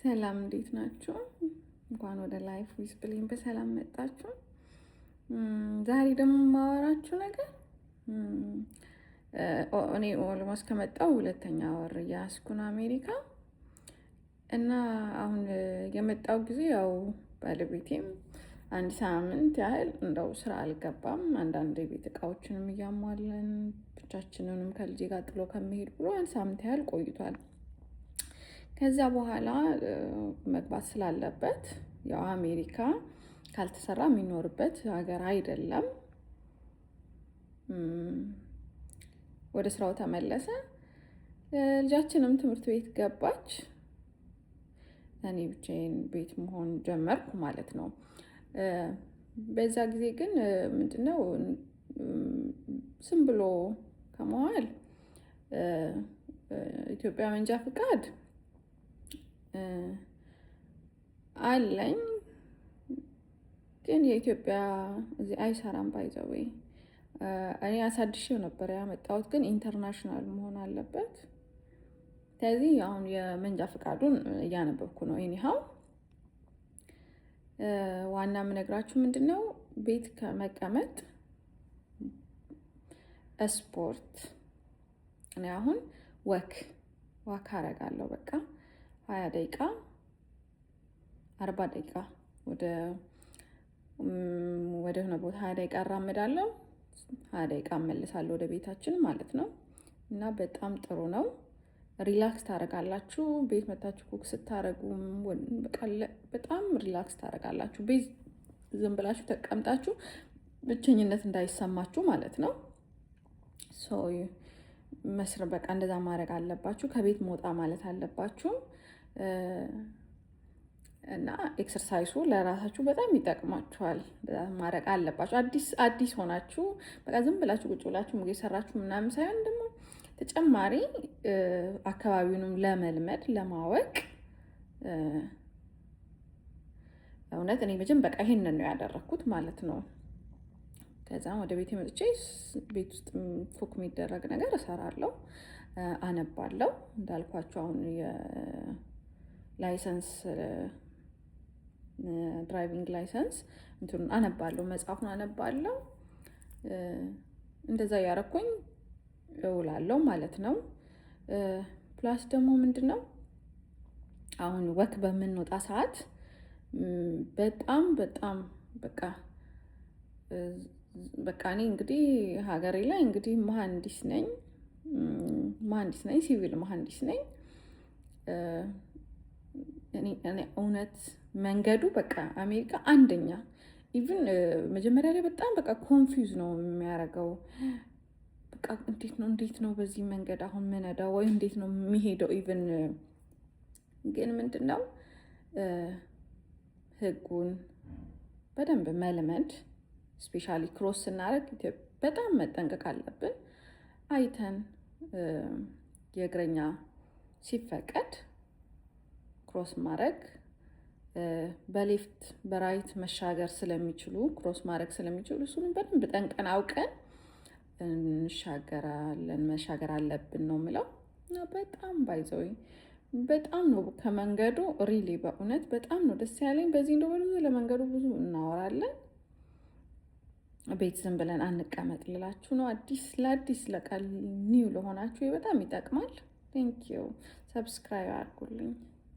ሰላም እንዴት ናችሁ? እንኳን ወደ ላይፍ ዊዝ ብሌን በሰላም መጣችሁ። ዛሬ ደግሞ የማወራችሁ ነገር እኔ ኦልሞስት ከመጣሁ ሁለተኛ ወር እያስኩን አሜሪካ እና አሁን የመጣው ጊዜ ያው ባለቤቴም አንድ ሳምንት ያህል እንደው ስራ አልገባም። አንዳንድ የቤት እቃዎችንም እያሟለን ብቻችንንም ከልጄ ጋር ጥሎ ከመሄድ ብሎ አንድ ሳምንት ያህል ቆይቷል። ከዛ በኋላ መግባት ስላለበት ያው አሜሪካ ካልተሰራ የሚኖርበት ሀገር አይደለም። ወደ ስራው ተመለሰ። ልጃችንም ትምህርት ቤት ገባች። እኔ ብቻዬን ቤት መሆን ጀመርኩ ማለት ነው። በዛ ጊዜ ግን ምንድነው ዝም ብሎ ከመዋል ኢትዮጵያ መንጃ ፍቃድ አለኝ፣ ግን የኢትዮጵያ እዚህ አይሰራም። ባይዘዌ እኔ አሳድሼው ነበር ያመጣሁት፣ ግን ኢንተርናሽናል መሆን አለበት። ስለዚህ አሁን የመንጃ ፍቃዱን እያነበብኩ ነው። ኤኒሃው ዋና የምነግራችሁ ምንድነው ቤት ከመቀመጥ ስፖርት እኔ አሁን ዋክ አረጋለሁ። በቃ 20 ደቂቃ 40 ደቂቃ ወደ ሆነ ቦታ 20 ደቂቃ እራመዳለሁ፣ 20 ደቂቃ እመልሳለሁ ወደ ቤታችን ማለት ነው። እና በጣም ጥሩ ነው። ሪላክስ ታደርጋላችሁ። ቤት መታችሁ ኩክ ስታደርጉ በጣም ሪላክስ ታደርጋላችሁ። ቤት ዝም ብላችሁ ተቀምጣችሁ ብቸኝነት እንዳይሰማችሁ ማለት ነው። በቃ እንደዛ ማድረግ አለባችሁ። ከቤት መውጣ ማለት አለባችሁ። እና ኤክሰርሳይሱ ለራሳችሁ በጣም ይጠቅማችኋል። ማድረግ አለባችሁ። አዲስ ሆናችሁ በቃ ዝም ብላችሁ ቁጭ ብላችሁ ምግብ የሰራችሁ ምናምን ሳይሆን ደግሞ ተጨማሪ አካባቢውንም ለመልመድ ለማወቅ እውነት እኔ በቃ ይሄንን ነው ያደረኩት ማለት ነው። ከዛም ወደ ቤት መጥቼ ቤት ውስጥ ፉክ የሚደረግ ነገር እሰራለሁ፣ አነባለሁ። እንዳልኳቸው አሁን የላይሰንስ ድራይቪንግ ላይሰንስ እንትን አነባለሁ፣ መጽሐፉን አነባለሁ። እንደዛ ያረኩኝ እውላለሁ ማለት ነው። ፕላስ ደግሞ ምንድነው አሁን ወክ በምንወጣ ሰዓት በጣም በቃ እኔ እንግዲህ ሀገሬ ላይ እንግዲህ መሐንዲስ ነኝ፣ ሲቪል መሐንዲስ ነኝ። እኔ እውነት መንገዱ በቃ አሜሪካ አንደኛ ኢቭን መጀመሪያ ላይ በጣም በቃ ኮንፊውዝ ነው የሚያደርገው። በቃ እንዴት ነው በዚህ መንገድ አሁን ምነዳው ወይ እንዴት ነው የሚሄደው? ኢቭን ግን ምንድነው ህጉን በደንብ መልመድ፣ ስፔሻሊ ክሮስ ስናደርግ በጣም መጠንቀቅ አለብን። አይተን የእግረኛ ሲፈቀድ ክሮስ ማድረግ፣ በሌፍት በራይት መሻገር ስለሚችሉ ክሮስ ማድረግ ስለሚችሉ እሱንም በደንብ ጠንቀን አውቀን መሻገር አለብን ነው የምለው። እና በጣም ባይዘው በጣም ነው ከመንገዱ ሪሊ በእውነት በጣም ነው ደስ ያለኝ። በዚህ እንደው ለመንገዱ ብዙ እናወራለን፣ ቤት ዝም ብለን አንቀመጥ ልላችሁ ነው። ለአዲስ ለቃል ኒው ለሆናችሁ በጣም ይጠቅማል። ቴንክ ዩ። ሰብስክራይብ አድርጉልኝ።